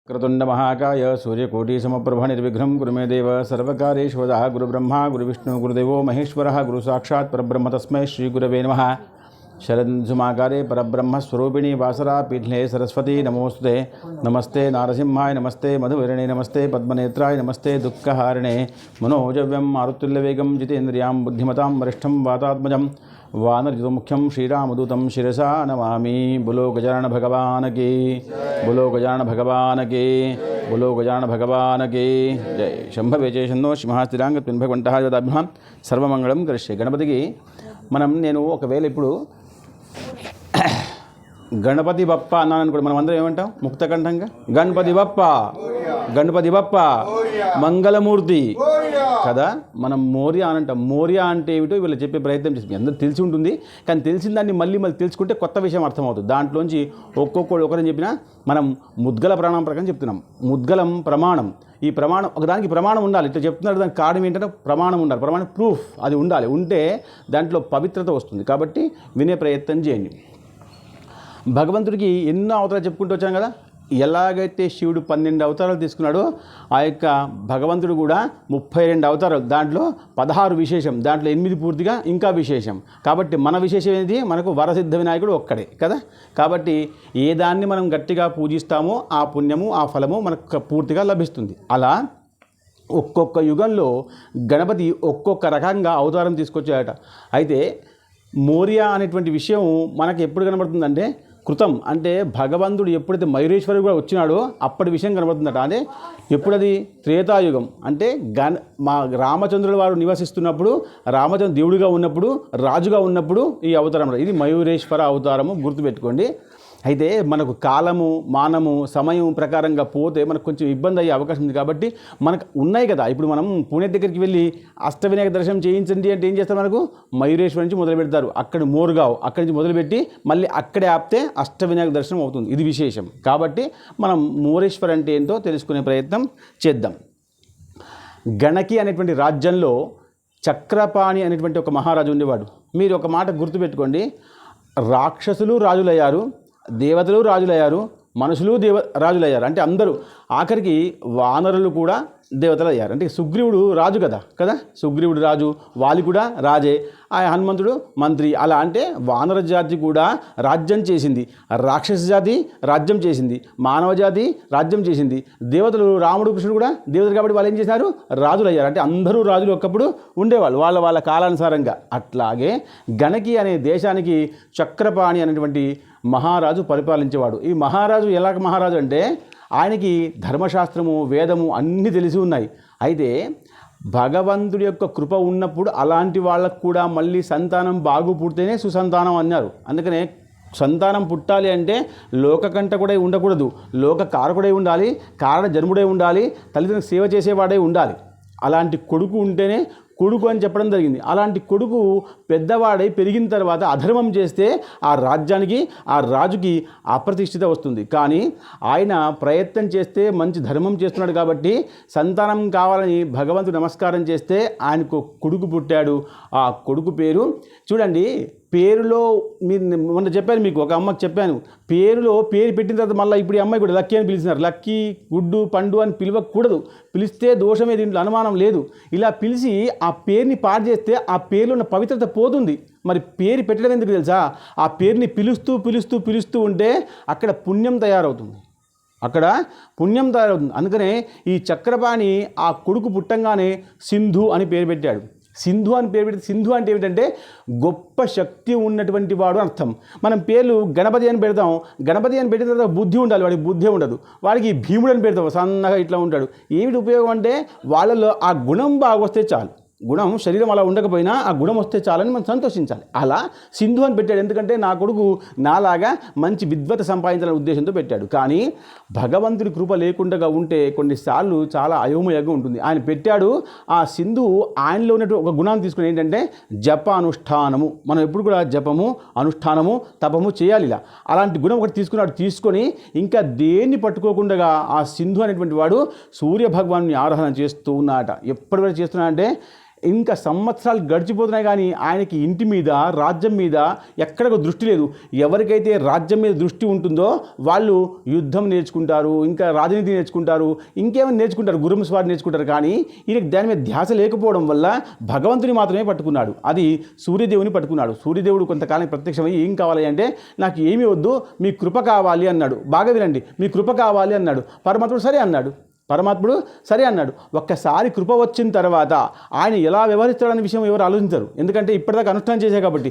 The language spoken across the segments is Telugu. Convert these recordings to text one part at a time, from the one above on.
क्रतुंड महाकाय सूर्यकोटि समप्रभ निर्विघ्नं कुरु मे देव सर्वकार्येषु वदः गुरुब्रह्मा गुरुविष्णु गुरुदेवो महेश्वरः गुरु साक्षात् परब्रह्म तस्मै श्री गुरवे नमः। शरदंशुमाकारे परब्रह्मस्वरूपिणी वासरा पीठे सरस्वती नमोस्तुते। नमस्ते नारसिंहाय नमस्ते मधुवर्णे नमस्ते पद्मनेत्राय नमस्ते दुःखहारिणे मनोजव्यं मारुतुल्यवेगं जितेन्द्रियां बुद्धिमतां वरिष्ठं वातात्मजं वानरयुतमुख्यं श्रीरामदूतं शिरसा नमामि। बोलो गजानन भगवान की, बोलो गजानन भगवान की, बोलो गजानन भगवान की जय। शंभवे जयशन्नो సింహాస్తిరాంగ భగవంతః జదాభ్యాం సర్వమంగళం కరిష్యే। గణపతికి నేను ఒకవేళ ఇప్పుడు గణపతి బప్ప అన్నాను అనుకోండి, మనం అందరం ఏమంటాం ముక్తకంఠంగా? గణపతి బప్ప, గణపతి బప్ప, మంగళమూర్తి కదా. మనం మోరియా అని అంటాం. మోరియా అంటే ఏమిటో వీళ్ళు చెప్పే ప్రయత్నం చేస్తుంది. అందరూ తెలిసి ఉంటుంది, కానీ తెలిసిన దాన్ని మళ్ళీ తెలుసుకుంటే కొత్త విషయం అర్థమవుతుంది. దాంట్లోంచి ఒక్కొక్కరు ఒకరని చెప్పినా మనం ముద్గల ప్రాణం ప్రకారం చెప్తున్నాం. ముద్గలం ప్రమాణం. ఈ ప్రమాణం ఒకదానికి ప్రమాణం ఉండాలి. ఇట్లా చెప్తున్నారు, దానికి కారణం ఏంటంటే ప్రమాణం ఉండాలి. ప్రమాణం ప్రూఫ్ అది ఉండాలి. ఉంటే దాంట్లో పవిత్రత వస్తుంది. కాబట్టి వినే ప్రయత్నం చేయండి. భగవంతుడికి ఎన్నో అవతారాలు చెప్పుకుంటూ వచ్చాం కదా. ఎలాగైతే శివుడు 12 అవతారాలు తీసుకున్నాడో ఆ యొక్క భగవంతుడు కూడా 32 అవతారాలు, దాంట్లో 16 విశేషం, దాంట్లో 8 పూర్తిగా ఇంకా విశేషం. కాబట్టి మన విశేషం ఏంటి? మనకు వరసిద్ధ వినాయకుడు ఒక్కడే కదా. కాబట్టి ఏ దాన్ని మనం గట్టిగా పూజిస్తామో ఆ పుణ్యము ఆ ఫలము మనకు పూర్తిగా లభిస్తుంది. అలా ఒక్కొక్క యుగంలో గణపతి ఒక్కొక్క రకంగా అవతారం తీసుకొచ్చాడట. అయితే మోరియా అనేటువంటి విషయం మనకు ఎప్పుడు కనబడుతుందంటే కృతం, అంటే భగవంతుడు ఎప్పుడైతే మయూరేశ్వరుడు కూడా వచ్చినాడో అప్పటి విషయం కనబడుతుందట. అంటే ఎప్పుడది? త్రేతాయుగం. అంటే మా రామచంద్రుల వారు నివసిస్తున్నప్పుడు, రామచంద్ర దేవుడిగా ఉన్నప్పుడు, రాజుగా ఉన్నప్పుడు ఈ అవతారం. ఇది మయూరేశ్వర అవతారము, గుర్తుపెట్టుకోండి. అయితే మనకు కాలము మానము సమయం ప్రకారంగా పోతే మనకు కొంచెం ఇబ్బంది అయ్యే అవకాశం ఉంది. కాబట్టి మనకు ఉన్నాయి కదా. ఇప్పుడు మనం పూణే దగ్గరికి వెళ్ళి అష్టవినాయక దర్శనం చేయించండి అంటే ఏం చేస్తారు? మనకు మయూరేశ్వర్ నుంచి మొదలు పెడతారు. అక్కడ మోర్గావ్, అక్కడి నుంచి మొదలుపెట్టి మళ్ళీ అక్కడే ఆపితే అష్టవినాయక దర్శనం అవుతుంది. ఇది విశేషం. కాబట్టి మనం మోరేశ్వర్ అంటే ఏంటో తెలుసుకునే ప్రయత్నం చేద్దాం. గణకి అనేటువంటి రాజ్యంలో చక్రపాణి అనేటువంటి ఒక మహారాజు ఉండేవాడు. మీరు ఒక మాట గుర్తుపెట్టుకోండి, రాక్షసులు రాజులయ్యారు, దేవతలు రాజులయ్యారు, మనుషులు రాజులయ్యారు. అంటే అందరూ, ఆఖరికి వానరులు కూడా దేవతలు అయ్యారు. అంటే సుగ్రీవుడు రాజు కదా. సుగ్రీవుడు రాజు, వాలి కూడా రాజే, ఆ హనుమంతుడు మంత్రి. అలా అంటే వానర జాతి కూడా రాజ్యం చేసింది, రాక్షస జాతి రాజ్యం చేసింది, మానవ జాతి రాజ్యం చేసింది, దేవతలు రాముడు కృష్ణుడు కూడా దేవతలు. కాబట్టి వాళ్ళు ఏం చేశారు? రాజులు అయ్యారు. అంటే అందరూ రాజులు ఒకప్పుడు ఉండేవాళ్ళు వాళ్ళ కాలానుసారంగా. అట్లాగే గణకి అనే దేశానికి చక్రపాణి అనేటువంటి మహారాజు పరిపాలించేవాడు. ఈ మహారాజు ఎలా మహారాజు అంటే ఆయనకి ధర్మశాస్త్రము వేదము అన్నీ తెలిసి ఉన్నాయి. అయితే భగవంతుడి యొక్క కృప ఉన్నప్పుడు అలాంటి వాళ్ళకు కూడా మళ్ళీ సంతానం బాగు పుడితేనే సుసంతానం అన్నారు. అందుకనే సంతానం పుట్టాలి అంటే లోకకంట కూడా ఉండకూడదు, లోక కారకుడై ఉండాలి, కారణ జన్ముడై ఉండాలి, తల్లిదండ్రులకు సేవ చేసేవాడై ఉండాలి. అలాంటి కొడుకు ఉంటేనే కొడుకు అని చెప్పడం జరిగింది. అలాంటి కొడుకు పెద్దవాడై పెరిగిన తర్వాత అధర్మం చేస్తే ఆ రాజ్యానికి ఆ రాజుకి అప్రతిష్ఠిత వస్తుంది. కానీ ఆయన ప్రయత్నం చేస్తే మంచి ధర్మం చేస్తున్నాడు కాబట్టి సంతానం కావాలని భగవంతుడు నమస్కారం చేస్తే ఆయనకు కొడుకు పుట్టాడు. ఆ కొడుకు పేరు చూడండి, పేరులో మీరు మొన్న చెప్పాను, మీకు ఒక అమ్మకి చెప్పాను, పేరు పెట్టిన తర్వాత మళ్ళీ ఇప్పుడు ఈ అమ్మాయి కూడా లక్కీ అని పిలిచినారు. లక్కీ, గుడ్డు, పండు అని పిలవకూడదు. పిలిస్తే దోషమే, దీంట్లో అనుమానం లేదు. ఇలా పిలిచి ఆ పేరుని పాడు చేస్తే ఆ పేరులో ఉన్న పవిత్రత పోతుంది. మరి పేరు పెట్టడం ఎందుకు తెలుసా? ఆ పేరుని పిలుస్తూ ఉంటే అక్కడ పుణ్యం తయారవుతుంది. అందుకనే ఈ చక్రపాణి ఆ కొడుకు పుట్టంగానే సింధు అని పేరు పెట్టాడు. సింధు అని పేరు పెడితే, సింధు అంటే ఏమిటంటే గొప్ప శక్తి ఉన్నటువంటి వాడు అర్థం. మనం పేర్లు గణపతి అని పెడతాం, గణపతి అని పెట్టిన తర్వాత బుద్ధి ఉండాలి, వాడికి బుద్ధి ఉండదు. వాడికి భీముడు అని పెడతాం, సన్నగా ఇట్లా ఉంటాడు. ఏమిటి ఉపయోగం అంటే వాళ్ళలో ఆ గుణం బాగొస్తే చాలు. గుణం, శరీరం అలా ఉండకపోయినా ఆ గుణం వస్తే చాలని మనం సంతోషించాలి. అలా సింధు అని పెట్టాడు. ఎందుకంటే నా కొడుకు నాలాగా మంచి విద్వత సంపాదించాలనే ఉద్దేశంతో పెట్టాడు. కానీ భగవంతుడి కృప లేకుండా ఉంటే కొన్నిసార్లు చాలా అయోమయంగా ఉంటుంది. ఆయన పెట్టాడు. ఆ సింధు ఆయనలో ఉన్నట్టు ఒక గుణాన్ని తీసుకుని ఏంటంటే జప అనుష్ఠానము. మనం ఎప్పుడు కూడా జపము, అనుష్ఠానము, తపము చేయాలి. ఇలా అలాంటి గుణం ఒకటి తీసుకొని ఇంకా దేన్ని పట్టుకోకుండా ఆ సింధు అనేటువంటి వాడు సూర్య భగవాన్ని ఆరాధన చేస్తూ ఉన్నాడట. ఎప్పటి వరకు చేస్తున్నాడంటే ఇంకా సంవత్సరాలు గడిచిపోతున్నాయి కానీ ఆయనకి ఇంటి మీద రాజ్యం మీద ఎక్కడకు దృష్టి లేదు. ఎవరికైతే రాజ్యం మీద దృష్టి ఉంటుందో వాళ్ళు యుద్ధం నేర్చుకుంటారు, ఇంకా రాజనీతి నేర్చుకుంటారు, ఇంకేమైనా నేర్చుకుంటారు, గుర్రం స్వారీ నేర్చుకుంటారు. కానీ ఈయనకి దాని మీద ధ్యాస లేకపోవడం వల్ల భగవంతుని మాత్రమే పట్టుకున్నాడు. అది సూర్యదేవుని పట్టుకున్నాడు. సూర్యదేవుడు కొంతకాలం ప్రత్యక్షమై ఏం కావాలి అంటే నాకు ఏమీ వద్దు, మీ కృప కావాలి అన్నాడు. బాగా వినండి, మీ కృప కావాలి అన్నాడు. పరమాత్ముడు సరే అన్నాడు. ఒక్కసారి కృప వచ్చిన తర్వాత ఆయన ఎలా వ్యవహరిస్తాడనే విషయం ఎవరు ఆలోచించరు. ఎందుకంటే ఇప్పటిదాకా అనుష్ఠానం చేశారు కాబట్టి.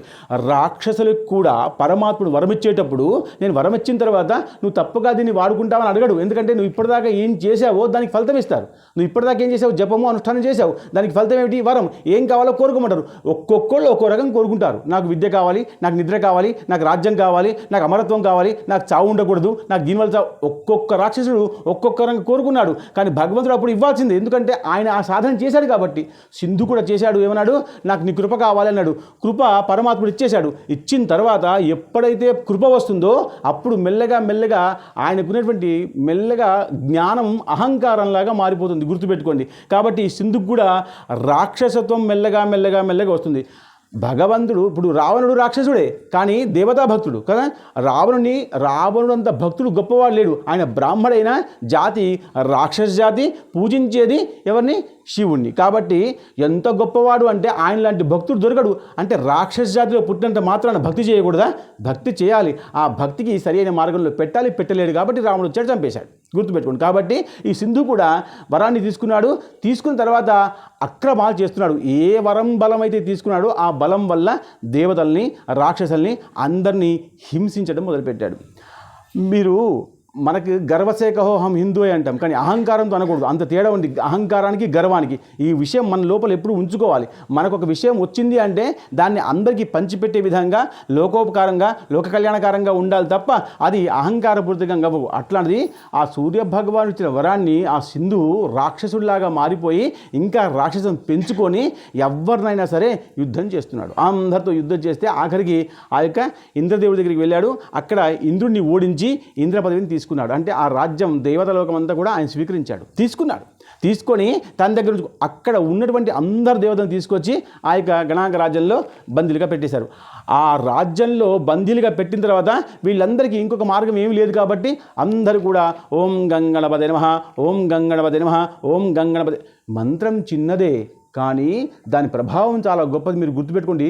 రాక్షసులకు కూడా పరమాత్ముడు వరం ఇచ్చేటప్పుడు నేను వరం ఇచ్చిన తర్వాత నువ్వు తప్పుగా దీన్ని వాడుకుంటావని అడగడు. ఎందుకంటే నువ్వు ఇప్పటిదాకా ఏం చేసావో దానికి ఫలితం ఇస్తారు. నువ్వు ఇప్పటిదాకా ఏం చేసావు, జపము అనుష్ఠానం చేసావు, దానికి ఫలితం ఏమిటి, వరం. ఏం కావాలో కోరుకోమంటారు. ఒక్కొక్కళ్ళు ఒక్కో రకం కోరుకుంటారు. నాకు విద్య కావాలి, నాకు నిద్ర కావాలి, నాకు రాజ్యం కావాలి, నాకు అమరత్వం కావాలి, నాకు చావు ఉండకూడదు, నాకు దీనివల్ల చావు. ఒక్కొక్క రాక్షసుడు ఒక్కొక్క రంగం కోరుకున్నాడు. కానీ భగవంతుడు అప్పుడు ఇవ్వాల్సిందే, ఎందుకంటే ఆయన ఆ సాధన చేశాడు కాబట్టి. సింధు కూడా చేశాడు. ఏమన్నాడు, నాకు నీ కృప కావాలి అన్నాడు. కృప పరమాత్ముడు ఇచ్చేశాడు. ఇచ్చిన తర్వాత ఎప్పుడైతే కృప వస్తుందో అప్పుడు మెల్లగా మెల్లగా ఆయనకున్నటువంటి మెల్లగా జ్ఞానం అహంకారంలాగా మారిపోతుంది. గుర్తుపెట్టుకోండి. కాబట్టి సింధుకు కూడా రాక్షసత్వం మెల్లగా మెల్లగా మెల్లగా వస్తుంది. భగవంతుడు ఇప్పుడు రావణుడు రాక్షసుడే కానీ దేవతా భక్తుడు కదా. రావణుడు అంత భక్తుడు గొప్పవాడు లేడు. ఆయన బ్రాహ్మడైన జాతి రాక్షస జాతి, పూజించేది ఎవరిని, శివుణ్ణి. కాబట్టి ఎంత గొప్పవాడు అంటే ఆయన లాంటి భక్తుడు దొరకడు. అంటే రాక్షస జాతిలో పుట్టినంత మాత్రాన భక్తి చేయకూడదా, భక్తి చేయాలి. ఆ భక్తికి సరైన మార్గంలో పెట్టాలి. పెట్టలేడు కాబట్టి రావణుడు వచ్చాడు, చంపేశాడు. గుర్తుపెట్టుకోండి. కాబట్టి ఈ సింధు కూడా వరాన్ని తీసుకున్నాడు. తీసుకున్న తర్వాత అక్రమాలు చేస్తున్నాడు. ఏ వరం బలం అయితే తీసుకున్నాడో ఆ బలం వల్ల దేవతల్ని, రాక్షసుల్ని అందరినీ హింసించడం మొదలుపెట్టాడు. మీరు మనకి గర్వసేకహోహం హిందూ అంటాం, కానీ అహంకారంతో అనకూడదు. అంత తేడా ఉంది అహంకారానికి గర్వానికి. ఈ విషయం మన లోపల ఎప్పుడు ఉంచుకోవాలి. మనకు ఒక విషయం వచ్చింది అంటే దాన్ని అందరికీ పంచిపెట్టే విధంగా లోకోపకారంగా, లోక కళ్యాణకారంగా ఉండాలి తప్ప అది అహంకారపూరితంగా అవ్వవు. అట్లాంటిది ఆ సూర్య భగవాను ఇచ్చిన వరాన్ని ఆ సింధు రాక్షసుడిలాగా మారిపోయి ఇంకా రాక్షసం పెంచుకొని ఎవరినైనా సరే యుద్ధం చేస్తున్నాడు. అందరితో యుద్ధం చేస్తే ఆఖరికి ఆ యొక్క ఇంద్రదేవుడి దగ్గరికి వెళ్ళాడు. అక్కడ ఇంద్రుడిని ఓడించి ఇంద్ర పదవిని తీసుకున్నాడు. అంటే ఆ రాజ్యం దేవతలోకం అంతా కూడా ఆయన స్వీకరించాడు. తీసుకొని తన దగ్గర నుంచి అక్కడ ఉన్నటువంటి అందరు దేవతలను తీసుకొచ్చి ఆ యొక్క గణాంక రాజ్యంలో బందీలుగా పెట్టేశారు. ఆ రాజ్యంలో బందీలుగా పెట్టిన తర్వాత వీళ్ళందరికీ ఇంకొక మార్గం ఏమీ లేదు కాబట్టి అందరూ కూడా ఓం గంగణపదే నమః, ఓం గంగణపదే నమః, ఓం గంగణపదే. మంత్రం చిన్నదే కానీ దాని ప్రభావం చాలా గొప్పది. మీరు గుర్తుపెట్టుకోండి,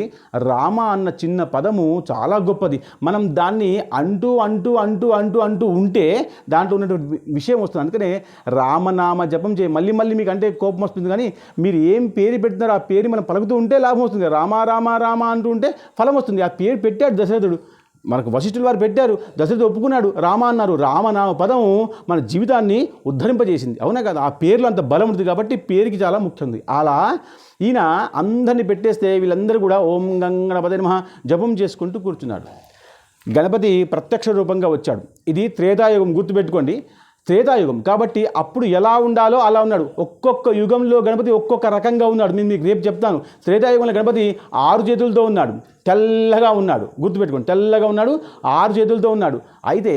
రామ అన్న చిన్న పదము చాలా గొప్పది. మనం దాన్ని అంటూ అంటూ అంటూ అంటూ అంటూ ఉంటే దాంట్లో ఉన్నటువంటి విషయం వస్తుంది. అందుకనే రామనామ జపం మళ్ళీ మళ్ళీ మీకు అంటే కోపం వస్తుంది. కానీ మీరు ఏం పేరు పెడుతున్నారో ఆ పేరు మనం పలుకుతూ ఉంటే లాభం వస్తుంది. రామ రామ రామ అంటూ ఉంటే ఫలం వస్తుంది. ఆ పేరు పెట్టాడు దశరథుడు, మనకు వశిష్ఠుల వారు పెట్టారు, దశరథుడు ఒప్పుకున్నాడు, రామ అన్నారు. రామనామ పదం మన జీవితాన్ని ఉద్ధరింపజేసింది. అవునా కదా. ఆ పేర్లో అంత బలం ఉంటుంది కాబట్టి పేరుకి చాలా ముఖ్యం ఉంది. అలా ఈయన అందరినీ పెట్టేస్తే వీళ్ళందరూ కూడా ఓం గంగణపదే నమః జపం చేసుకుంటూ కూర్చున్నాడు. గణపతి ప్రత్యక్ష రూపంగా వచ్చాడు. ఇది త్రేతాయుగం, గుర్తుపెట్టుకోండి. త్రేతాయుగం కాబట్టి అప్పుడు ఎలా ఉండాలో అలా ఉన్నాడు. ఒక్కొక్క యుగంలో గణపతి ఒక్కొక్క రకంగా ఉన్నాడు. నేను మీకు రేపు చెప్తాను. త్రేతాయుగంలో గణపతి 6 చేతులతో ఉన్నాడు, తెల్లగా ఉన్నాడు. గుర్తుపెట్టుకోండి, తెల్లగా ఉన్నాడు, 6 చేతులతో ఉన్నాడు. అయితే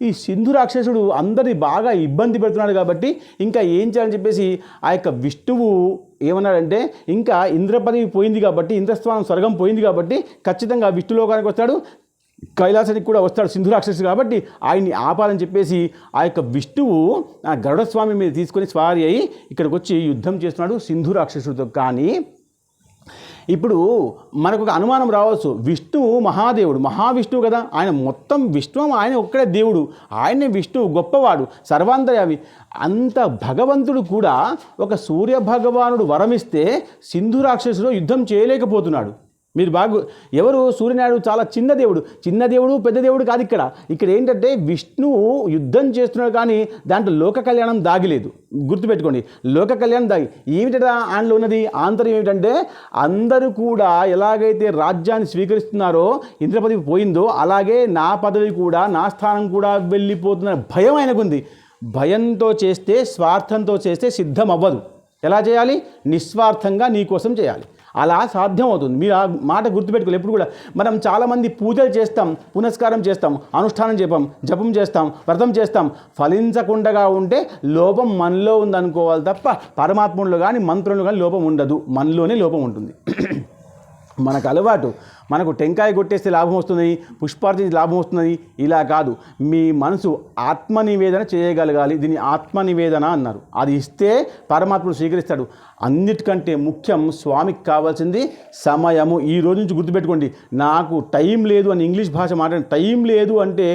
ఈ సింధు రాక్షసుడు అందరినీ బాగా ఇబ్బంది పెడుతున్నాడు కాబట్టి ఇంకా ఏం చేయాలని చెప్పేసి ఆ యొక్క విష్ణువు ఏమన్నాడంటే ఇంకా ఇంద్ర పదవి పోయింది కాబట్టి, ఇంద్రస్థానం స్వర్గం పోయింది కాబట్టి ఖచ్చితంగా విష్ణులోకానికి వస్తాడు, కైలాసానికి కూడా వస్తాడు సింధు రాక్షసుడు కాబట్టి ఆయన్ని ఆపాలని చెప్పేసి ఆ యొక్క విష్ణువు ఆ గరుడస్వామి మీద తీసుకొని స్వారీ అయ్యి ఇక్కడికి వచ్చి యుద్ధం చేస్తున్నాడు సింధు రాక్షసుడితో. కానీ ఇప్పుడు మనకు ఒక అనుమానం రావచ్చు, విష్ణువు మహాదేవుడు, మహావిష్ణువు కదా, ఆయన మొత్తం విష్ణువు ఆయన ఒక్కడే దేవుడు, ఆయనే విష్ణువు గొప్పవాడు, సర్వాంతర్యామి. అంత భగవంతుడు కూడా ఒక సూర్య భగవానుడు వరమిస్తే సింధు రాక్షసుడు యుద్ధం చేయలేకపోతున్నాడు. మీరు ఎవరు సూర్యనారాయణుడు చాలా చిన్న దేవుడు పెద్ద దేవుడు కాదు. ఇక్కడ ఏంటంటే విష్ణువు యుద్ధం చేస్తున్నాడు కానీ దాంట్లో లోక కళ్యాణం దాగిలేదు. గుర్తుపెట్టుకోండి, లోక కళ్యాణం దాగి ఏమిటా ఆయనలో ఉన్నది ఆంతర్యం ఏమిటంటే అందరూ కూడా ఎలాగైతే రాజ్యాన్ని స్వీకరిస్తున్నారో ఇంద్ర పదవి పోయిందో అలాగే నా పదవి కూడా నా స్థానం కూడా వెళ్ళిపోతున్న భయం ఆయనకుంది. భయంతో చేస్తే స్వార్థంతో చేస్తే సిద్ధం అవ్వదు. ఎలా చేయాలి? నిస్వార్థంగా నీ కోసం చేయాలి. అలా సాధ్యం అవుతుంది. మీరు ఆ మాట గుర్తుపెట్టుకోవాలి ఎప్పుడు కూడా. మనం చాలామంది పూజలు చేస్తాం, పునస్కారం చేస్తాం, అనుష్ఠానం జపం చేస్తాం, వ్రతం చేస్తాం, ఫలించకుండా ఉంటే లోపం మనలో ఉందనుకోవాలి తప్ప పరమాత్ముల్లో కానీ మంత్రుల్లో కానీ లోపం ఉండదు, మనలోనే లోపం ఉంటుంది. మనకు అలవాటు, మనకు టెంకాయ కొట్టేస్తే లాభం వస్తుంది, పుష్పార్చన లాభం వస్తుంది, ఇలా కాదు. మీ మనసు ఆత్మనివేదన చేయగలగాలి. దీన్ని ఆత్మనివేదన అన్నారు. అది ఇస్తే పరమాత్ముడు స్వీకరిస్తాడు. అన్నిటికంటే ముఖ్యం స్వామికి కావాల్సింది సమయము. ఈ రోజు నుంచి గుర్తుపెట్టుకోండి, నాకు టైం లేదు అని ఇంగ్లీష్ భాష మాట్లాడి టైం లేదు అంటే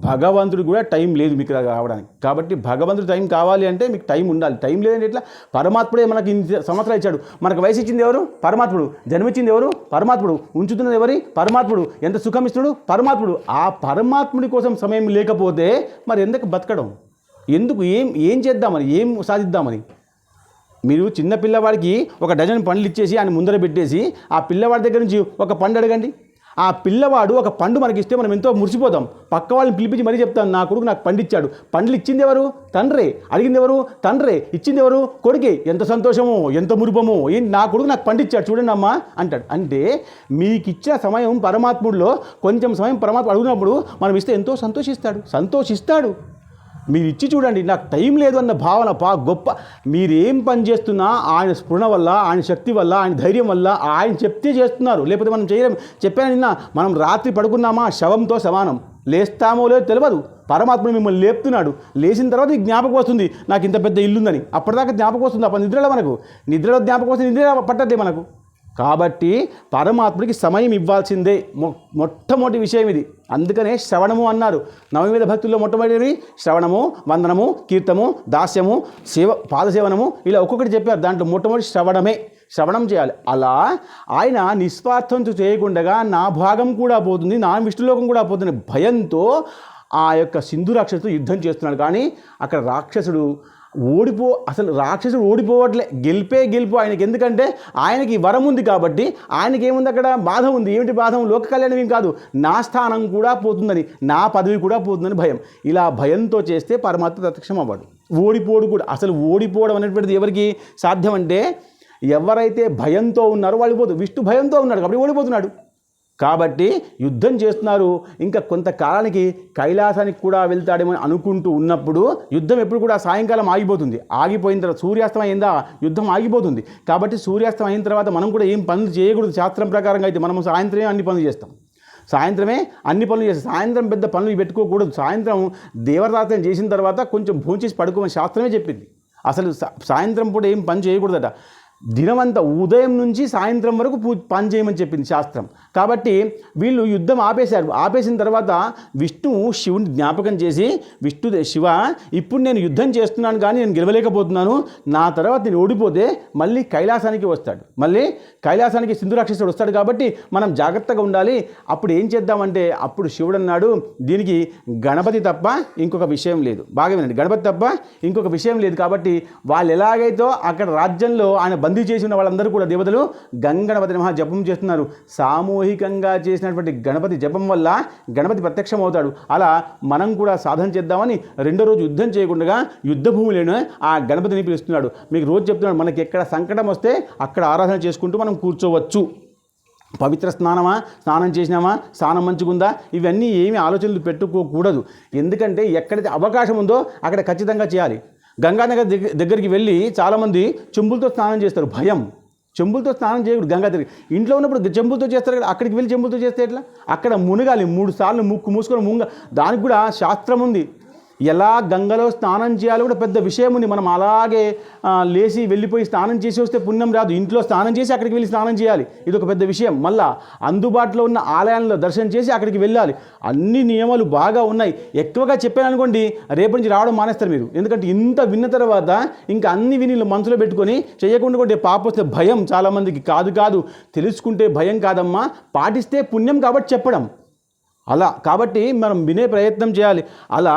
భగవంతుడు కూడా టైం లేదు మీకు రావడానికి. కాబట్టి భగవంతుడు టైం కావాలి అంటే మీకు టైం ఉండాలి. టైం లేదంటే ఎట్లా? పరమాత్ముడే మనకి ఇన్ని సంవత్సరాలు ఇచ్చాడు. మనకు వయసు ఇచ్చింది ఎవరు? పరమాత్ముడు. జన్మించింది ఎవరు? పరమాత్ముడు. ఉంచుతున్నది ఎవరి? పరమాత్ముడు. ఎంత సుఖం ఇస్తున్నాడు? పరమాత్ముడు. ఆ పరమాత్ముడి కోసం సమయం లేకపోతే మరి ఎందుకు బతకడం? ఎందుకు? ఏం చేద్దామని, ఏం సాధిద్దామని? మీరు చిన్న పిల్లవాడికి ఒక డజన్ పండ్లు ఇచ్చేసి ఆయన ముందర పెట్టేసి ఆ పిల్లవాడి దగ్గర నుంచి ఒక పండు అడగండి. ఆ పిల్లవాడు ఒక పండు మనకి ఇస్తే మనం ఎంతో మురిసిపోతాం. పక్క వాళ్ళని పిలిపించి మరీ చెప్తాను, నా కొడుకు నాకు పండు ఇచ్చాడు. పండ్లు ఇచ్చింది ఎవరు? తండ్రే. అడిగింది ఎవరు? తండ్రే. ఇచ్చింది ఎవరు? కొడుకే. ఎంత సంతోషమో, ఎంత మురిపమో, నా కొడుకు నాకు పండు ఇచ్చాడు చూడండి అమ్మా అంటాడు. అంటే మీకు ఇచ్చిన సమయం పరమాత్ముడిలో కొంచెం సమయం పరమాత్మ అడిగినప్పుడు మనం ఇస్తే ఎంతో సంతోషిస్తాడు. మీరు ఇచ్చి చూడండి. నాకు టైం లేదు అన్న భావన గొప్ప. మీరేం పని చేస్తున్నా ఆయన స్పృహ వల్ల, ఆయన శక్తి వల్ల, ఆయన ధైర్యం వల్ల, ఆయన చెప్తే చేస్తున్నారు. లేకపోతే మనం చేయలేం. చెప్పాను నిన్న, మనం రాత్రి పడుకున్నామా శవంతో సమానం. లేస్తామో లేదో తెలియదు. పరమాత్మ మిమ్మల్ని లేపుతున్నాడు. లేచిన తర్వాత నీకు జ్ఞాపకం వస్తుంది, నాకు ఇంత పెద్ద ఇల్లుందని. అప్పటిదాకా జ్ఞాపకం వస్తుంది. అప్పుడు నిద్రలో జ్ఞాపకం వస్తుంది, నిద్ర పట్టద్దే మనకు. కాబట్టి పరమాత్ముడికి సమయం ఇవ్వాల్సిందే. మొట్టమొదటి విషయం ఇది. అందుకనే శ్రవణము అన్నారు. నవవిధ భక్తుల్లో మొట్టమొదటివి శ్రవణము, వందనము, కీర్తము, దాస్యము, పాదసేవనము, ఇలా ఒక్కొక్కటి చెప్పారు. దాంట్లో మొట్టమొదటి శ్రవణం చేయాలి. అలా ఆయన నిస్వార్థంతో చేయకుండా నా భాగం కూడా పోతుంది, నా విష్ణులోకం కూడా పోతుంది భయంతో ఆ యొక్క సింధు రాక్షసుడు యుద్ధం చేస్తున్నాడు. కానీ అక్కడ రాక్షసుడు ఓడిపోవట్లే, గెలుపు ఆయనకి. ఎందుకంటే ఆయనకి వరం ఉంది కాబట్టి. ఆయనకి ఏముంది అక్కడ? బాధ ఉంది. ఏమిటి బాధ? లోక కళ్యాణం ఏం కాదు, నా స్థానం కూడా పోతుందని, నా పదవి కూడా పోతుందని భయం. ఇలా భయంతో చేస్తే పరమాత్మ ప్రత్యక్షం అవ్వడు. ఓడిపోడు కూడా. అసలు ఓడిపోవడం అనేటువంటిది ఎవరికి సాధ్యం అంటే ఎవరైతే భయంతో ఉన్నారో వాళ్ళు పోదు. విష్ణు భయంతో ఉన్నాడు కాబట్టి ఓడిపోతున్నాడు. కాబట్టి యుద్ధం చేస్తున్నారు. ఇంకా కొంతకాలానికి కైలాసానికి కూడా వెళ్తాడేమో అనుకుంటూ ఉన్నప్పుడు యుద్ధం ఎప్పుడు కూడా సాయంకాలం ఆగిపోతుంది. ఆగిపోయిన తర్వాత సూర్యాస్తం అయిందా యుద్ధం ఆగిపోతుంది. కాబట్టి సూర్యాస్తం అయిన తర్వాత మనం కూడా ఏం పనులు చేయకూడదు. శాస్త్రం ప్రకారంగా అయితే మనం సాయంత్రమే అన్ని పనులు చేస్తాం. సాయంత్రం పెద్ద పనులు పెట్టుకోకూడదు. సాయంత్రం దేవతార్థం చేసిన తర్వాత కొంచెం భోంచేసి పడుకోమని శాస్త్రమే చెప్పింది. అసలు సాయంత్రం పూట ఏం పని చేయకూడదట. దినమంతా ఉదయం నుంచి సాయంత్రం వరకు పని చేయమని చెప్పింది శాస్త్రం. కాబట్టి వీళ్ళు యుద్ధం ఆపేసిన తర్వాత విష్ణువు శివుని జ్ఞాపకం చేసి, శివ ఇప్పుడు నేను యుద్ధం చేస్తున్నాను కానీ నేను గెలవలేకపోతున్నాను, నా తర్వాత నేను ఓడిపోతే మళ్ళీ కైలాసానికి వస్తాడు. మళ్ళీ కైలాసానికి సింధు రాక్షసుడు వస్తాడు. కాబట్టి మనం జాగ్రత్తగా ఉండాలి. అప్పుడు ఏం చేద్దామంటే అప్పుడు శివుడు అన్నాడు, దీనికి గణపతి తప్ప ఇంకొక విషయం లేదు. బాగా వినండి, గణపతి తప్ప ఇంకొక విషయం లేదు. కాబట్టి వాళ్ళు ఎలాగైతే అక్కడ రాజ్యంలో ఆయన బందీ చేసిన వాళ్ళందరూ కూడా దేవతలు గంగణపతి నమః జపం చేస్తున్నారు. సామూహికంగా చేసినటువంటి గణపతి జపం వల్ల గణపతి ప్రత్యక్షం అవుతాడు. అలా మనం కూడా సాధన చేద్దామని రెండో రోజు యుద్ధం చేయకుండా యుద్ధ భూమిలోనే ఆ గణపతిని పిలుస్తున్నాడు. మీకు రోజు చెప్తున్నాడు, మనకి ఎక్కడ సంకటం వస్తే అక్కడ ఆరాధన చేసుకుంటూ మనం కూర్చోవచ్చు. పవిత్ర స్నానం చేసినామా, స్నానం మంచిగుందా, ఇవన్నీ ఏమి ఆలోచనలు పెట్టుకోకూడదు. ఎందుకంటే ఎక్కడైతే అవకాశం ఉందో అక్కడ ఖచ్చితంగా చేయాలి. గంగానగర్ దగ్గరికి వెళ్ళి చాలామంది చెంబులతో స్నానం చేస్తారు. భయం. చెంబులతో స్నానం చేయకూడదు. గంగా దగ్గర ఇంట్లో ఉన్నప్పుడు చెంబులతో చేస్తారు కదా, అక్కడికి వెళ్ళి చెంబులతో చేస్తే ఎట్లా? అక్కడ మునగాలి 3 సార్లు ముక్కు మూసుకొని దానికి కూడా శాస్త్రం ఉంది. ఎలా గంగలో స్నానం చేయాలో కూడా పెద్ద విషయం ఉంది. మనం అలాగే లేచి వెళ్ళిపోయి స్నానం చేసి వస్తే పుణ్యం రాదు. ఇంట్లో స్నానం చేసి అక్కడికి వెళ్ళి స్నానం చేయాలి. ఇది ఒక పెద్ద విషయం. మళ్ళా అందుబాటులో ఉన్న ఆలయాల్లో దర్శనం చేసి అక్కడికి వెళ్ళాలి. అన్ని నియమాలు బాగా ఉన్నాయి. ఎక్కువగా చెప్పాను అనుకోండి, రేపటి నుంచి రావడం మానేస్తారు మీరు. ఎందుకంటే ఇంత విన్న తర్వాత ఇంకా అన్ని విని మనసులో పెట్టుకొని చేయకుండా కొంటే పాపం వస్తే భయం చాలామందికి. కాదు తెలుసుకుంటే భయం కాదమ్మా, పాటిస్తే పుణ్యం కాబట్టి చెప్పడం. అలా కాబట్టి మనం వినే ప్రయత్నం చేయాలి. అలా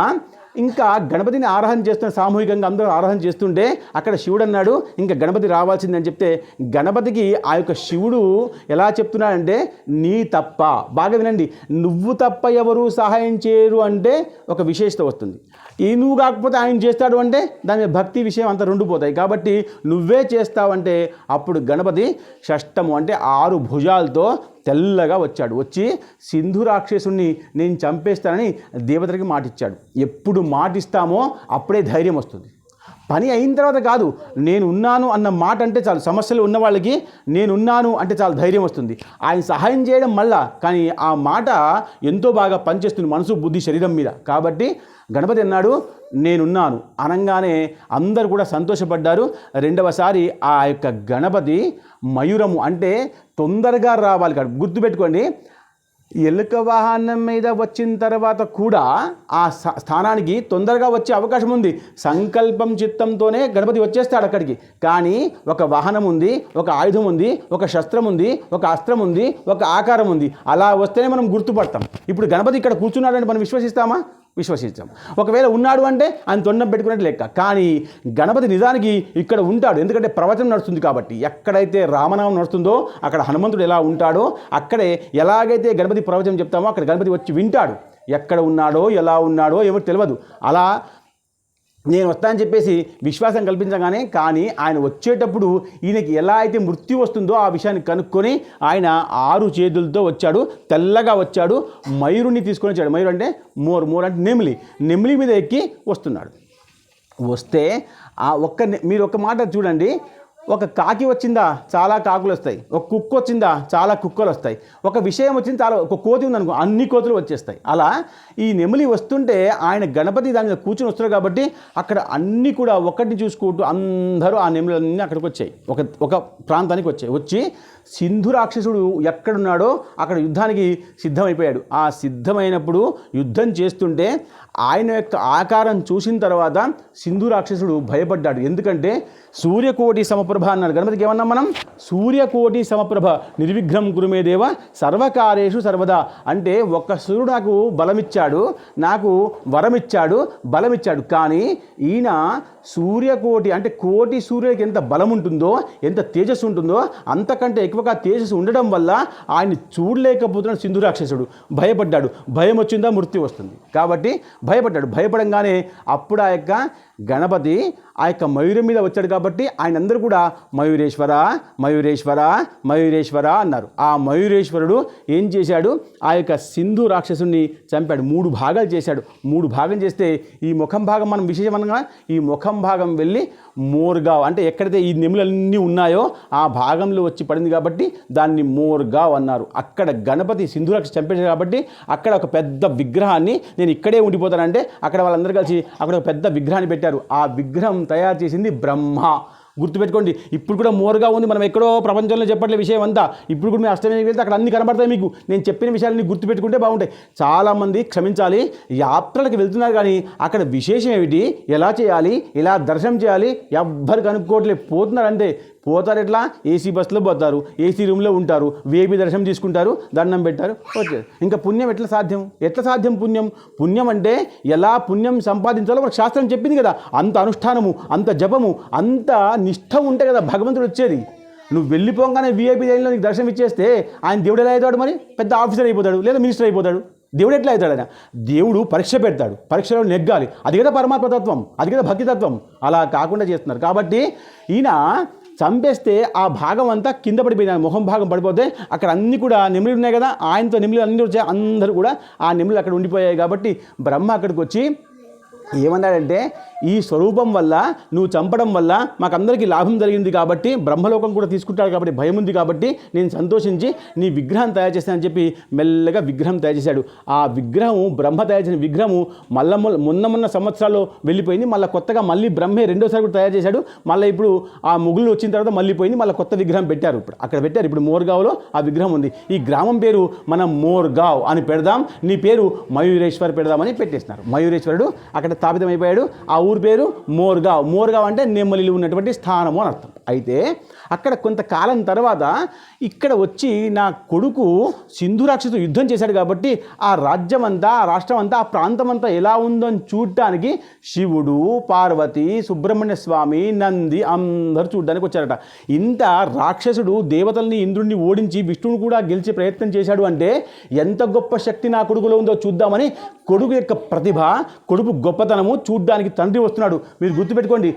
ఇంకా గణపతిని ఆరాధన చేస్తున్న సామూహికంగా అందరూ ఆరాధన చేస్తుంటే అక్కడ శివుడు అన్నాడు, ఇంకా గణపతి రావాల్సిందని చెప్తే గణపతికి ఆ యొక్క శివుడు ఎలా చెప్తున్నాడంటే, నీ తప్ప, బాగా వినండి, నువ్వు తప్ప ఎవరు సహాయం చేయరు అంటే ఒక విశేషత వస్తుంది. ఈ నువ్వు కాకపోతే ఆయన చేస్తాడు అంటే దాని మీద భక్తి విషయం అంతా రెండు పోతాయి. కాబట్టి నువ్వే చేస్తావంటే అప్పుడు గణపతి షష్టము అంటే 6 భుజాలతో తెల్లగా వచ్చాడు. వచ్చి సింధు రాక్షసుని నేను చంపేస్తానని దేవతలకి మాటిచ్చాడు. ఎప్పుడు మాటిస్తామో అప్పుడే ధైర్యం వస్తుంది. పని అయిన తర్వాత కాదు, నేనున్నాను అన్న మాట అంటే చాలు. సమస్యలు ఉన్న వాళ్ళకి నేనున్నాను అంటే చాలు ధైర్యం వస్తుంది. ఆయన సహాయం చేయడం మళ్ళా, కానీ ఆ మాట ఎంతో బాగా పనిచేస్తుంది మనసు, బుద్ధి, శరీరం మీద. కాబట్టి గణపతి అన్నాడు నేనున్నాను అనగానే అందరూ కూడా సంతోషపడ్డారు. రెండవసారి ఆ యొక్క గణపతి మయూరము అంటే తొందరగా రావాలి కాదు. గుర్తుపెట్టుకోండి, ఎలుక వాహనం మీద వచ్చిన తర్వాత కూడా ఆ స్థానానికి తొందరగా వచ్చే అవకాశం ఉంది. సంకల్పం చిత్తంతోనే గణపతి వచ్చేస్తాడు అక్కడికి. కానీ ఒక వాహనం ఉంది, ఒక ఆయుధం ఉంది, ఒక శస్త్రం ఉంది, ఒక అస్త్రం ఉంది, ఒక ఆకారం ఉంది. అలా వస్తేనే మనం గుర్తుపడతాం. ఇప్పుడు గణపతి ఇక్కడ కూర్చున్నాడని మనం విశ్వసిస్తామా? విశ్వసించాం. ఒకవేళ ఉన్నాడు అంటే ఆయన తొండం పెట్టుకున్నట్టు లెక్క. కానీ గణపతి నిజానికి ఇక్కడ ఉంటాడు. ఎందుకంటే ప్రవచనం నడుస్తుంది కాబట్టి. ఎక్కడైతే రామనామం నడుస్తుందో అక్కడ హనుమంతుడు ఎలా ఉంటాడో, అక్కడే ఎలాగైతే గణపతి ప్రవచనం చెప్తామో అక్కడ గణపతి వచ్చి వింటాడు. ఎక్కడ ఉన్నాడో ఎలా ఉన్నాడో ఎవరు తెలియదు. అలా నేను వస్తానని చెప్పేసి విశ్వాసం కల్పించగానే, కానీ ఆయన వచ్చేటప్పుడు ఈయనకి ఎలా అయితే మృత్యు వస్తుందో ఆ విషయాన్ని కనుక్కొని ఆయన 6 చేతులతో వచ్చాడు, తెల్లగా వచ్చాడు, మయూరుని తీసుకొని వచ్చాడు. మయూరు అంటే మోర్ అంటే నెమిలి మీద ఎక్కి వస్తున్నాడు. వస్తే మీరు ఒక మాట చూడండి, ఒక కాకి వచ్చిందా చాలా కాకులు వస్తాయి, ఒక కుక్క వచ్చిందా చాలా కుక్కలు వస్తాయి, ఒక విషయం వచ్చింది చాలా, ఒక కోతి ఉందనుకో అన్ని కోతులు వచ్చేస్తాయి. అలా ఈ నెమిలి వస్తుంటే ఆయన గణపతి దాని మీద కూర్చొని వస్తారు కాబట్టి అక్కడ అన్నీ కూడా ఒకటిని చూసుకుంటూ అందరూ ఆ నెమిలన్నీ అక్కడికి వచ్చాయి, ఒక ప్రాంతానికి వచ్చాయి. వచ్చి సింధు రాక్షసుడు ఎక్కడున్నాడో అక్కడ యుద్ధానికి సిద్ధమైపోయాడు. ఆ సిద్ధమైనప్పుడు యుద్ధం చేస్తుంటే ఆయన యొక్క ఆకారం చూసిన తర్వాత సింధు రాక్షసుడు భయపడ్డాడు. ఎందుకంటే సూర్యకోటి సమప్రభ అన్నాడు. గణపతికి ఏమన్నాం మనం? సూర్యకోటి సమప్రభ నిర్విఘ్నం కురుమే దేవ సర్వకార్యేషు సర్వదా. అంటే ఒక్క సూర్యుడు నాకు బలమిచ్చాడు, నాకు వరమిచ్చాడు, బలమిచ్చాడు. కానీ ఈయన సూర్యకోటి అంటే కోటి సూర్యుడికి ఎంత బలం ఉంటుందో, ఎంత తేజస్సు ఉంటుందో అంతకంటే ఎక్కువగా తేజస్సు ఉండడం వల్ల ఆయన్ని చూడలేకపోతున్నాడు సింధు రాక్షసుడు. భయపడ్డాడు. భయం వచ్చిందా మృత్యు వస్తుంది కాబట్టి భయపడ్డాడు. భయపడంగానే అప్పుడు ఆ యొక్క గణపతి ఆ యొక్క మయూరం మీద వచ్చాడు కాబట్టి ఆయన అందరూ కూడా మయూరేశ్వర మయూరేశ్వర మయూరేశ్వర అన్నారు. ఆ మయూరేశ్వరుడు ఏం చేశాడు? ఆ యొక్క సింధు రాక్షసుని చంపాడు. 3 భాగాలు చేశాడు. 3 భాగం చేస్తే ఈ ముఖం భాగం మనం విశేషమనగా ఈ ముఖం భాగం వెళ్ళి మోర్గావ్ అంటే ఎక్కడైతే ఈ నెములన్నీ ఉన్నాయో ఆ భాగంలో వచ్చి పడింది కాబట్టి దాన్ని మోర్గావ్ అన్నారు. అక్కడ గణపతి సింధు రాక్షసు చంపేశాడు కాబట్టి అక్కడ ఒక పెద్ద విగ్రహాన్ని నేను ఇక్కడే ఉండిపోతానంటే అక్కడ వాళ్ళందరూ కలిసి అక్కడ ఒక పెద్ద విగ్రహాన్ని పెట్టారు. ఆ విగ్రహం తయారు చేసింది బ్రహ్మ. గుర్తుపెట్టుకోండి, ఇప్పుడు కూడా మోరుగా ఉంది. మనం ఎక్కడో ప్రపంచంలో చెప్పట్లే విషయం అంతా. ఇప్పుడు కూడా మీరు అష్టమికి వెళ్తే అక్కడ అన్ని కనబడతాయి మీకు. నేను చెప్పిన విషయాలన్నీ గుర్తుపెట్టుకుంటే బాగుంటాయి. చాలామంది క్షమించాలి, యాత్రలకు వెళ్తున్నారు కానీ అక్కడ విశేషం ఏమిటి, ఎలా చేయాలి, ఎలా దర్శనం చేయాలి ఎవ్వరు కనుక్కోవట్లేదు. పోతున్నారంటే పోతారు ఎట్లా? ఏసీ బస్సులో పోతారు, ఏసీ రూమ్లో ఉంటారు, వేపి దర్శనం తీసుకుంటారు, దండం పెట్టారు, వచ్చారు. ఇంకా పుణ్యం ఎట్లా సాధ్యం? ఎట్లా సాధ్యం పుణ్యం? పుణ్యం అంటే ఎలా పుణ్యం సంపాదించాలో మనకు శాస్త్రం చెప్పింది కదా. అంత అనుష్ఠానము, అంత జపము, అంత నిష్ఠ ఉంటే కదా భగవంతుడు వచ్చేది. నువ్వు వెళ్ళిపోగానే వీఐపీ లైన్లో నీకు దర్శనం ఇచ్చేస్తే ఆయన దేవుడు ఎలా అవుతాడు? మరి పెద్ద ఆఫీసర్ అయిపోతాడు లేదా మినిస్టర్ అయిపోతాడు. దేవుడు ఎట్లా అవుతాడు? ఆయన దేవుడు పరీక్ష పెడతాడు, పరీక్షలో నెగ్గాలి. అది కదా పరమాత్మతత్వం, అది కదా భక్తితత్వం. అలా కాకుండా చేస్తున్నారు. కాబట్టి ఈయన చంపేస్తే ఆ భాగం అంతా కింద పడిపోయింది. ముఖం భాగం పడిపోతే అక్కడ అన్నీ కూడా నెమిలి ఉన్నాయి కదా, ఆయనతో నెమిలి అన్నీ వచ్చాయి. అందరూ కూడా ఆ నెమిలి అక్కడ ఉండిపోయాయి. కాబట్టి బ్రహ్మ అక్కడికి వచ్చి ఏమన్నాడంటే, ఈ స్వరూపం వల్ల నువ్వు చంపడం వల్ల మాకందరికీ లాభం జరిగింది కాబట్టి బ్రహ్మలోకం కూడా తీసుకుంటాడు కాబట్టి భయం ఉంది కాబట్టి నేను సంతోషించి నీ విగ్రహం తయారు చేస్తానని చెప్పి మెల్లగా విగ్రహం తయారు చేశాడు. ఆ విగ్రహము బ్రహ్మ తయారు చేసిన విగ్రహము మొన్న సంవత్సరాల్లో వెళ్ళిపోయింది. మళ్ళీ కొత్తగా మళ్ళీ బ్రహ్మే రెండోసారి కూడా తయారు చేశాడు. మళ్ళీ ఇప్పుడు ఆ ముగ్గులు వచ్చిన తర్వాత మళ్ళీ పోయింది. మళ్ళీ కొత్త విగ్రహం పెట్టారు. ఇప్పుడు అక్కడ పెట్టారు. ఇప్పుడు మోర్గావ్లో ఆ విగ్రహం ఉంది. ఈ గ్రామం పేరు మనం మోర్గావ్ అని పెడదాం, నీ పేరు మయూరేశ్వర్ పెడదామని పెట్టేస్తున్నారు. మయూరేశ్వరుడు అక్కడ స్థాపితమైపోయాడు. ఆ ఊరి పేరు మోర్గావ్. మోర్గావ్ అంటే నెమ్మలిలు ఉన్నటువంటి స్థానము అని అర్థం. అయితే అక్కడ కొంతకాలం తర్వాత ఇక్కడ వచ్చి నా కొడుకు సింధు రాక్షసుతో యుద్ధం చేశాడు కాబట్టి ఆ రాజ్యం అంతా, ఆ రాష్ట్రం అంతా, ఆ ప్రాంతం అంతా ఎలా ఉందని చూడటానికి శివుడు, పార్వతి, సుబ్రహ్మణ్య స్వామి, నంది అందరూ చూడడానికి వచ్చారట. ఇంత రాక్షసుడు దేవతల్ని, ఇంద్రుడిని ఓడించి విష్ణువుని కూడా గెలిచే ప్రయత్నం చేశాడు అంటే ఎంత గొప్ప శక్తి నా కొడుకులో ఉందో చూద్దామని కొడుకు యొక్క ప్రతిభ, కొడుకు గొప్పతనము చూడ్డానికి తండ్రి వస్తున్నాడు. మీరు గుర్తుపెట్టుకోండి,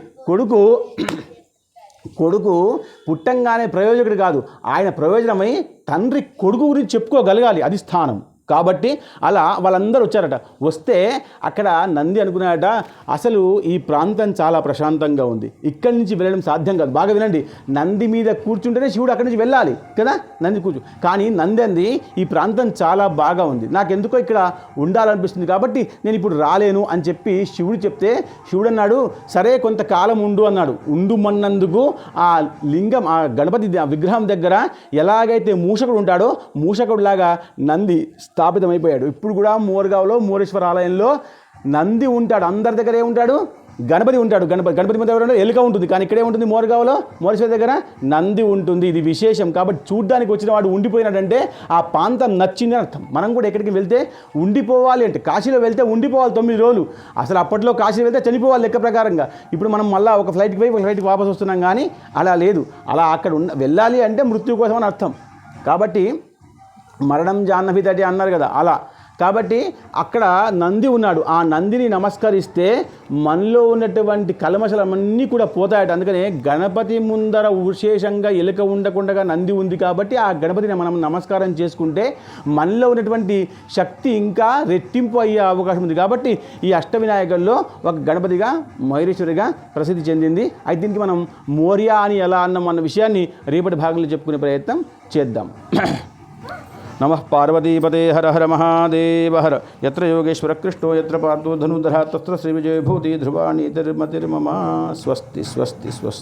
కొడుకు పుట్టంగానే ప్రయోజకుడు కాదు, ఆయన ప్రయోజనమై తండ్రి కొడుకు గురించి చెప్పుకోగలగాలి, అది స్థానం. కాబట్టి అలా వాళ్ళందరూ వచ్చారట. వస్తే అక్కడ నంది అనుకున్నాడట, అసలు ఈ ప్రాంతం చాలా ప్రశాంతంగా ఉంది, ఇక్కడి నుంచి వెళ్ళడం సాధ్యం కాదు. బాగా వినండి, నంది మీద కూర్చుంటేనే శివుడు అక్కడి నుంచి వెళ్ళాలి కదా, నంది కానీ నంది అంది ఈ ప్రాంతం చాలా బాగా ఉంది, నాకెందుకో ఇక్కడ ఉండాలనిపిస్తుంది, కాబట్టి నేను ఇప్పుడు రాలేను అని చెప్పి శివుడు చెప్తే, శివుడు అన్నాడు సరే కొంతకాలం ఉండు అన్నాడు. ఉండుమన్నందుకు ఆ లింగం, ఆ గణపతి విగ్రహం దగ్గర ఎలాగైతే మూషకుడు ఉంటాడో మూషకుడిలాగా నంది స్థాపితమైపోయాడు. ఇప్పుడు కూడా మోర్గావ్లో మోరేశ్వర ఆలయంలో నంది ఉంటాడు. అందరి దగ్గర ఏముంటాడు? గణపతి ఉంటాడు. గణపతి మీద ఎవరు? ఎలుక ఉంటుంది. కానీ ఇక్కడే ఉంటుంది మోర్గావ్లో, మోరేశ్వర దగ్గర నంది ఉంటుంది. ఇది విశేషం. కాబట్టి చూడ్డానికి వచ్చిన వాడు ఉండిపోయినాడంటే ఆ ప్రాంతం నచ్చింది అర్థం. మనం కూడా ఎక్కడికి వెళ్తే ఉండిపోవాలి అంటే, కాశీలో వెళ్తే ఉండిపోవాలి 9 రోజులు. అసలు అప్పట్లో కాశీలో వెళ్తే చనిపోవాలి లెక్క ప్రకారంగా. ఇప్పుడు మనం మళ్ళీ ఒక ఫ్లైట్కి పోయి ఒక ఫ్లైట్కి వాపసు వస్తున్నాం, కానీ అలా లేదు. అలా అక్కడ వెళ్ళాలి అంటే మృత్యు కోసం అని అర్థం. కాబట్టి మరణం జాహ్నవి తటి అన్నారు కదా, అలా. కాబట్టి అక్కడ నంది ఉన్నాడు. ఆ నందిని నమస్కరిస్తే మనలో ఉన్నటువంటి కల్మషలన్నీ కూడా పోతాయట. అందుకనే గణపతి ముందర విశేషంగా ఎలుక ఉండకుండా నంది ఉంది కాబట్టి ఆ గణపతిని మనం నమస్కారం చేసుకుంటే మనలో ఉన్నటువంటి శక్తి ఇంకా రెట్టింపు అయ్యే అవకాశం ఉంది. కాబట్టి ఈ అష్టవినాయకుల్లో ఒక గణపతిగా, మయూరేశ్వరిగా ప్రసిద్ధి చెందింది. అయితే దీనికి మనం మోరియా అని ఎలా అన్నాం అన్న విషయాన్ని రేపటి భాగంలో చెప్పుకునే ప్రయత్నం చేద్దాం. నమః పార్వతీపతే హర హర మహాదేవ హర. యత్ర యోగేశ్వర కృష్ణో యత్ర పార్థో ధనుర్ధర తత్ర శ్రీ విజయభూతి ధ్రువాణి తిర్మతిర్మమ. స్వస్తి స్వస్తి స్వస్తి.